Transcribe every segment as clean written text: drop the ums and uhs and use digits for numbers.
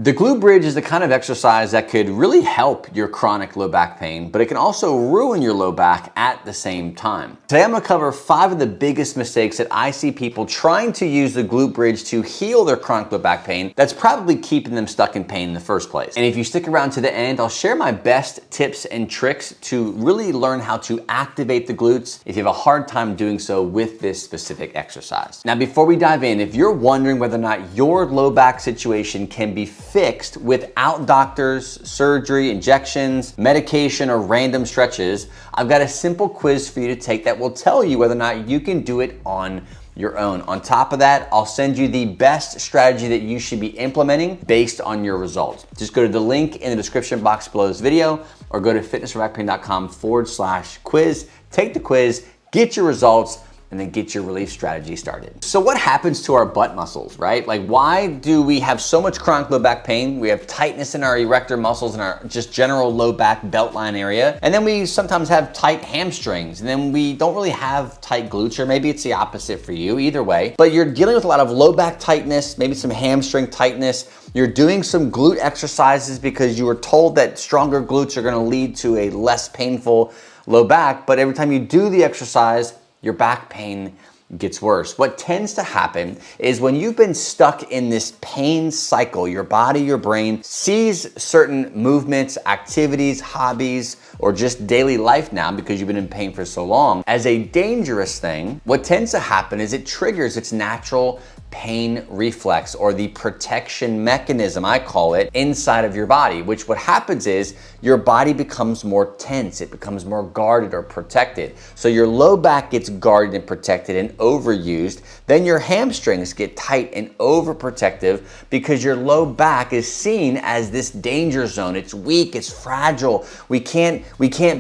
The glute bridge is the kind of exercise that could really help your chronic low back pain, but it can also ruin your low back at the same time. Today I'm going to cover 5 of the biggest mistakes that I see people trying to use the glute bridge to heal their chronic low back pain that's probably keeping them stuck in pain in the first place. And if you stick around to the end, I'll share my best tips and tricks to really learn how to activate the glutes if you have a hard time doing so with this specific exercise. Now, before we dive in, if you're wondering whether or not your low back situation can be fixed without doctors, surgery, injections, medication, or random stretches, I've got a simple quiz for you to take that will tell you whether or not you can do it on your own. On top of that, I'll send you the best strategy that you should be implementing based on your results. Just go to the link in the description box below this video or go to fitnessforbackpain.com/quiz. Take the quiz, get your results, and then get your relief strategy started. So what happens to our butt muscles, right? Like, why do we have so much chronic low back pain? We have tightness in our erector muscles and our just general low back belt line area. And then we sometimes have tight hamstrings. And then we don't really have tight glutes, or maybe it's the opposite for you, either way. But you're dealing with a lot of low back tightness, maybe some hamstring tightness. You're doing some glute exercises because you were told that stronger glutes are gonna lead to a less painful low back. But every time you do the exercise, your back pain gets worse. What tends to happen is when you've been stuck in this pain cycle, your body, your brain sees certain movements, activities, hobbies, or just daily life now because you've been in pain for so long as a dangerous thing. What tends to happen is it triggers its natural pain reflex, or the protection mechanism, I call it, inside of your body, which what happens is your body becomes more tense, it becomes more guarded or protected. So your low back gets guarded and protected and overused, then your hamstrings get tight and overprotective because your low back is seen as this danger zone. It's weak, it's fragile, we can't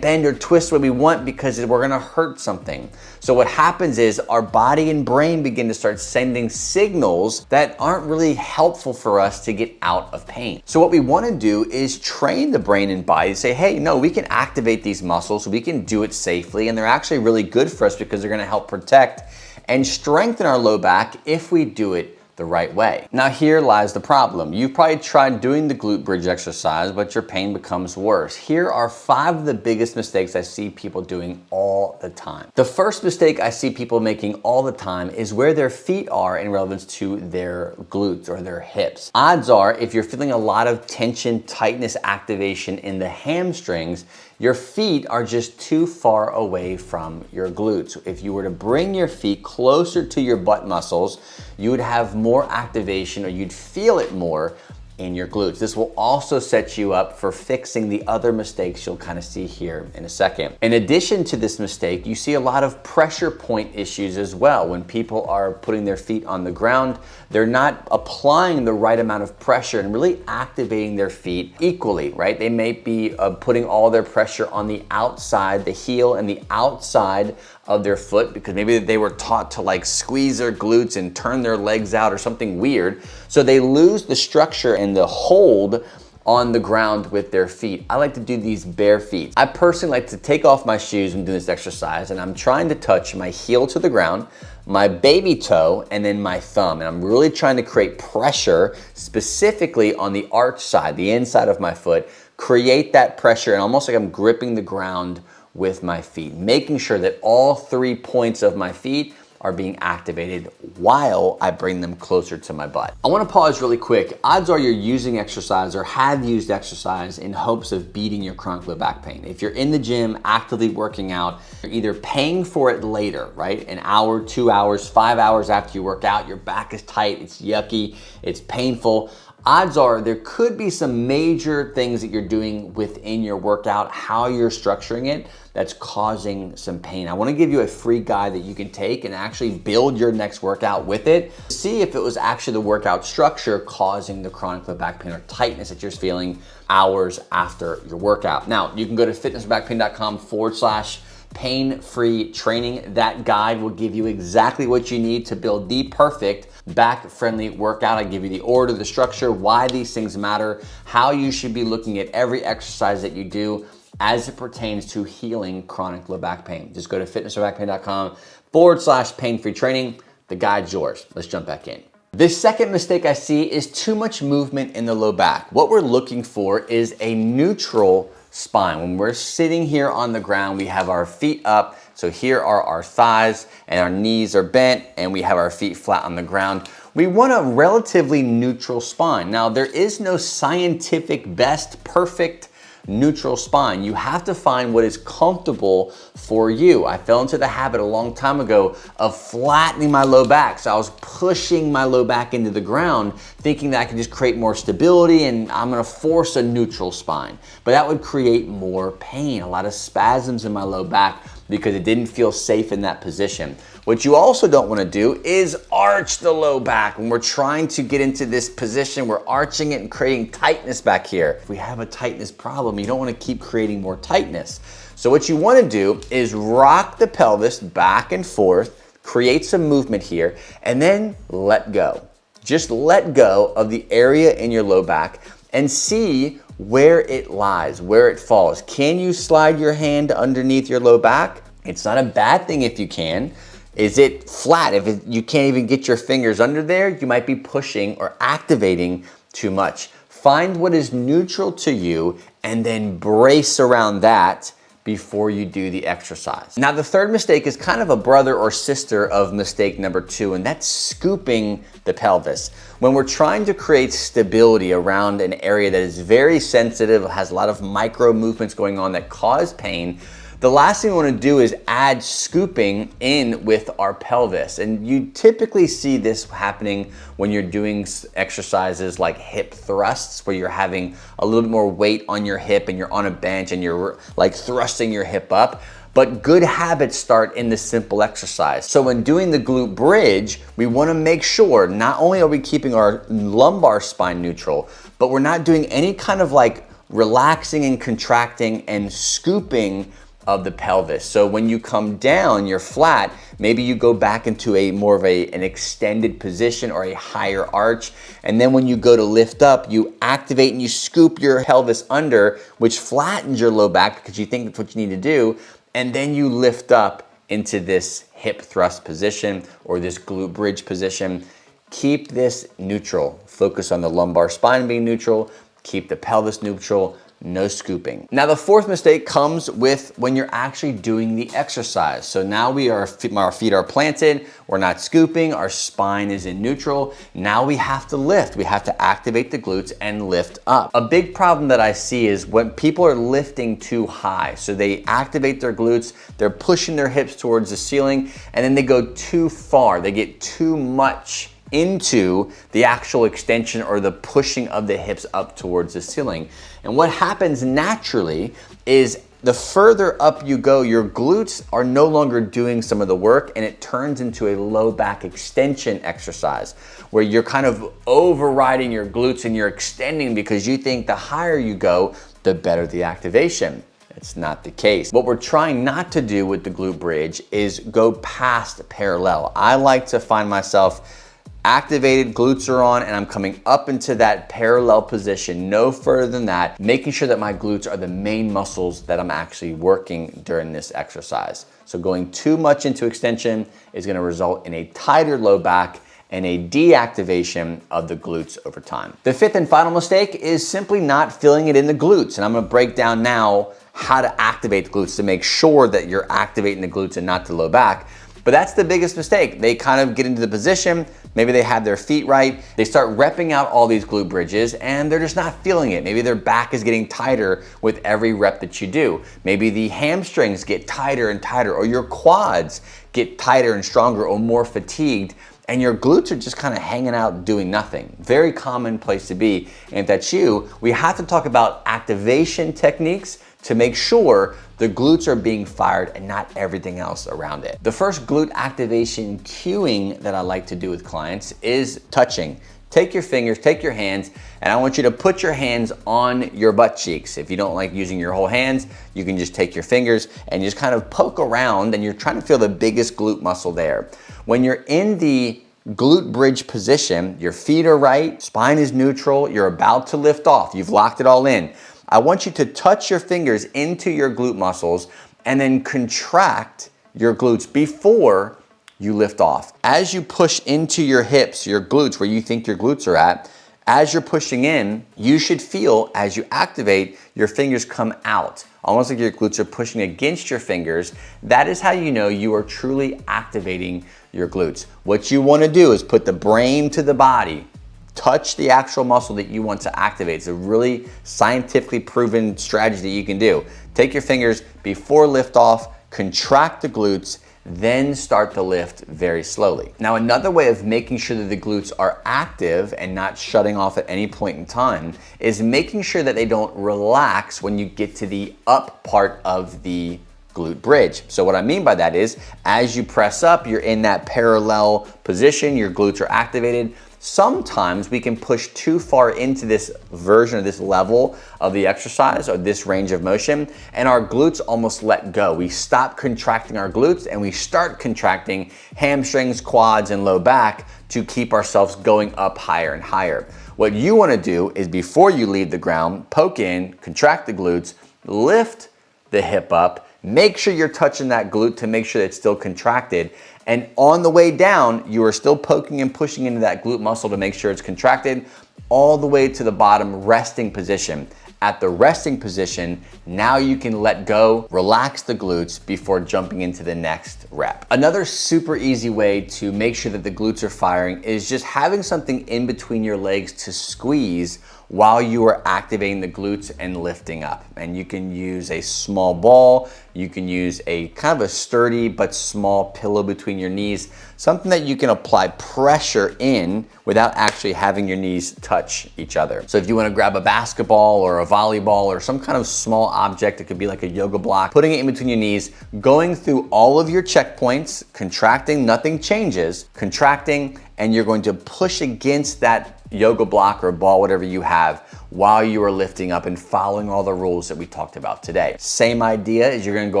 bend or twist what we want because we're gonna hurt something. So what happens is our body and brain begin to start sending signals that aren't really helpful for us to get out of pain. So what we want to do is train the brain and body to say, hey, no, we can activate these muscles, we can do it safely, and they're actually really good for us because they're going to help protect and strengthen our low back if we do it the right way. Now here lies the problem. You've probably tried doing the glute bridge exercise, but your pain becomes worse. Here are 5 of the biggest mistakes I see people doing all the time. The first mistake I see people making all the time is where their feet are in relevance to their glutes or their hips. Odds are, if you're feeling a lot of tension, tightness, activation in the hamstrings, your feet are just too far away from your glutes. If you were to bring your feet closer to your butt muscles, you would have more activation, or you'd feel it more in your glutes. This will also set you up for fixing the other mistakes you'll kind of see here in a second. In addition to this mistake, you see a lot of pressure point issues as well. When people are putting their feet on the ground, they're not applying the right amount of pressure and really activating their feet equally, right? They may be putting all their pressure on the outside, the heel and the outside of their foot, because maybe they were taught to like squeeze their glutes and turn their legs out or something weird. So they lose the structure and the hold on the ground with their feet. I like to do these bare feet. I personally like to take off my shoes when doing this exercise, and I'm trying to touch my heel to the ground, my baby toe, and then my thumb. And I'm really trying to create pressure specifically on the arch side, the inside of my foot, create that pressure, and almost like I'm gripping the ground with my feet, making sure that all 3 points of my feet are being activated while I bring them closer to my butt. I want to pause really quick. Odds are you're using exercise or have used exercise in hopes of beating your chronic low back pain. If you're in the gym actively working out, you're either paying for it later, right? An hour, 2 hours, 5 hours after you work out, your back is tight, it's yucky, it's painful. Odds are there could be some major things that you're doing within your workout, how you're structuring it, that's causing some pain. I want to give you a free guide that you can take and actually build your next workout with it. See if it was actually the workout structure causing the chronic low back pain or tightness that you're feeling hours after your workout. Now, you can go to fitnessforbackpain.com/pain-free training. That guide will give you exactly what you need to build the perfect back-friendly workout. I give you the order, the structure, why these things matter, how you should be looking at every exercise that you do as it pertains to healing chronic low back pain. Just go to fitnessforbackpain.com/pain-free training. The guide's yours. Let's jump back in. The second mistake I see is too much movement in the low back. What we're looking for is a neutral spine. When we're sitting here on the ground, we have our feet up. So here are our thighs and our knees are bent and we have our feet flat on the ground. We want a relatively neutral spine. Now, there is no scientific best, perfect neutral spine. You have to find what is comfortable for you. I fell into the habit a long time ago of flattening my low back. So I was pushing my low back into the ground, thinking that I could just create more stability and I'm gonna force a neutral spine. But that would create more pain, a lot of spasms in my low back because it didn't feel safe in that position. What you also don't want to do is arch the low back. When we're trying to get into this position, we're arching it and creating tightness back here. If we have a tightness problem, you don't want to keep creating more tightness. So what you want to do is rock the pelvis back and forth, create some movement here, and then let go. Just let go of the area in your low back and see where it lies, where it falls. Can you slide your hand underneath your low back? It's not a bad thing if you can. Is it flat? If you can't even get your fingers under there, you might be pushing or activating too much. Find what is neutral to you and then brace around that before you do the exercise. Now, the third mistake is kind of a brother or sister of mistake number 2, and that's scooping the pelvis. When we're trying to create stability around an area that is very sensitive, has a lot of micro movements going on that cause pain, the last thing we want to do is add scooping in with our pelvis. And you typically see this happening when you're doing exercises like hip thrusts, where you're having a little bit more weight on your hip and you're on a bench and you're like thrusting your hip up. But good habits start in the simple exercise. So when doing the glute bridge, we want to make sure not only are we keeping our lumbar spine neutral, but we're not doing any kind of like relaxing and contracting and scooping of the pelvis. So when you come down, you're flat, maybe you go back into a more of an extended position or a higher arch. And then when you go to lift up, you activate and you scoop your pelvis under, which flattens your low back because you think that's what you need to do. And then you lift up into this hip thrust position or this glute bridge position. Keep this neutral. Focus on the lumbar spine being neutral. Keep the pelvis neutral. No scooping. Now, the fourth mistake comes with when you're actually doing the exercise. So now our feet are planted, we're not scooping, our spine is in neutral. Now we have to lift. We have to activate the glutes and lift up. A big problem that I see is when people are lifting too high. So they activate their glutes, they're pushing their hips towards the ceiling, and then they go too far. They get too much into the actual extension or the pushing of the hips up towards the ceiling. And what happens naturally is the further up you go, your glutes are no longer doing some of the work and it turns into a low back extension exercise where you're kind of overriding your glutes and you're extending because you think the higher you go, the better the activation. It's not the case. What we're trying not to do with the glute bridge is go past parallel. I like to find myself activated, glutes are on, and I'm coming up into that parallel position, no further than that, making sure that my glutes are the main muscles that I'm actually working during this exercise. So going too much into extension is gonna result in a tighter low back and a deactivation of the glutes over time. The fifth and final mistake is simply not feeling it in the glutes. And I'm gonna break down now how to activate the glutes to make sure that you're activating the glutes and not the low back. But that's the biggest mistake. They kind of get into the position, maybe they have their feet right, they start repping out all these glute bridges and they're just not feeling it. Maybe their back is getting tighter with every rep that you do. Maybe the hamstrings get tighter and tighter, or your quads get tighter and stronger or more fatigued, and your glutes are just kind of hanging out doing nothing. Very common place to be. And if that's you, we have to talk about activation techniques to make sure the glutes are being fired and not everything else around it. The first glute activation cueing that I like to do with clients is touching. Take your fingers, take your hands, and I want you to put your hands on your butt cheeks. If you don't like using your whole hands, you can just take your fingers and just kind of poke around and you're trying to feel the biggest glute muscle there. When you're in the glute bridge position, your feet are right, spine is neutral, you're about to lift off, you've locked it all in. I want you to touch your fingers into your glute muscles and then contract your glutes before you lift off. As you push into your hips, your glutes, where you think your glutes are at, as you're pushing in, you should feel, as you activate, your fingers come out, almost like your glutes are pushing against your fingers. That is how you know you are truly activating your glutes. What you want to do is put the brain to the body, touch the actual muscle that you want to activate. It's a really scientifically proven strategy that you can do. Take your fingers before liftoff, contract the glutes, then start to lift very slowly. Now, another way of making sure that the glutes are active and not shutting off at any point in time is making sure that they don't relax when you get to the up part of the glute bridge. So what I mean by that is, as you press up, you're in that parallel position, your glutes are activated. Sometimes we can push too far into this version or this level of the exercise or this range of motion, and our glutes almost let go. We stop contracting our glutes and we start contracting hamstrings, quads, and low back to keep ourselves going up higher and higher. What you want to do is, before you leave the ground, poke in, contract the glutes, lift the hip up, make sure you're touching that glute to make sure that it's still contracted. And on the way down, you are still poking and pushing into that glute muscle to make sure it's contracted, all the way to the bottom resting position. At the resting position, now you can let go, relax the glutes before jumping into the next rep. Another super easy way to make sure that the glutes are firing is just having something in between your legs to squeeze while you are activating the glutes and lifting up. And you can use a small ball, you can use a kind of a sturdy but small pillow between your knees, something that you can apply pressure in without actually having your knees touch each other. So if you want to grab a basketball or a volleyball or some kind of small object, it could be like a yoga block, putting it in between your knees, going through all of your checkpoints, contracting, nothing changes, contracting, and you're going to push against that yoga block or ball, whatever you have, while you are lifting up and following all the rules that we talked about today. Same idea is, you're gonna go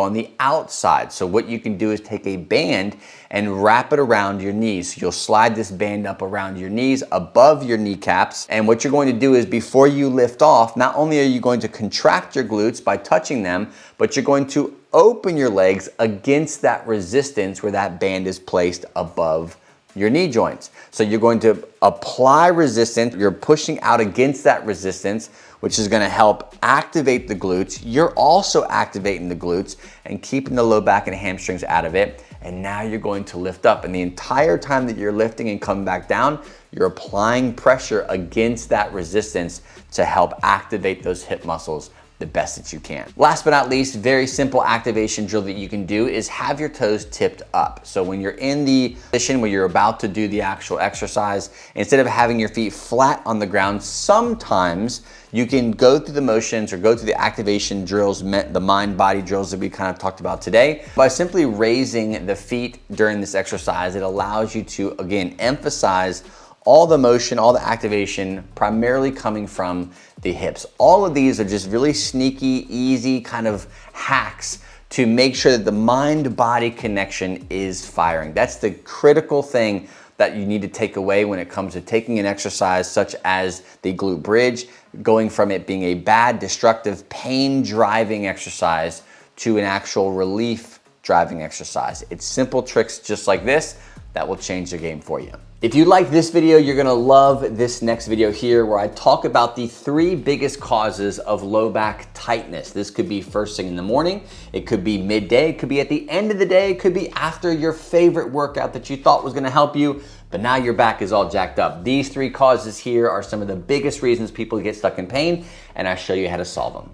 on the outside. So what you can do is take a band and wrap it around your knees. So you'll slide this band up around your knees, above your kneecaps. And what you're going to do is, before you lift off, not only are you going to contract your glutes by touching them, but you're going to open your legs against that resistance where that band is placed above your knee joints. So you're going to apply resistance, you're pushing out against that resistance, which is gonna help activate the glutes. You're also activating the glutes and keeping the low back and hamstrings out of it. And now you're going to lift up. And the entire time that you're lifting and coming back down, you're applying pressure against that resistance to help activate those hip muscles the best that you can. Last but not least, very simple activation drill that you can do is have your toes tipped up. So when you're in the position where you're about to do the actual exercise, instead of having your feet flat on the ground, sometimes you can go through the motions or go through the activation drills, the mind-body drills that we kind of talked about today. By simply raising the feet during this exercise, it allows you to, again, emphasize all the motion, all the activation, primarily coming from the hips. All of these are just really sneaky, easy kind of hacks to make sure that the mind-body connection is firing. That's the critical thing that you need to take away when it comes to taking an exercise such as the glute bridge, going from it being a bad, destructive, pain-driving exercise to an actual relief-driving exercise. It's simple tricks just like this that will change the game for you. If you like this video, you're gonna love this next video here, where I talk about the 3 biggest causes of low back tightness. This could be first thing in the morning, it could be midday, it could be at the end of the day, it could be after your favorite workout that you thought was gonna help you, but now your back is all jacked up. These 3 causes here are some of the biggest reasons people get stuck in pain, and I show you how to solve them.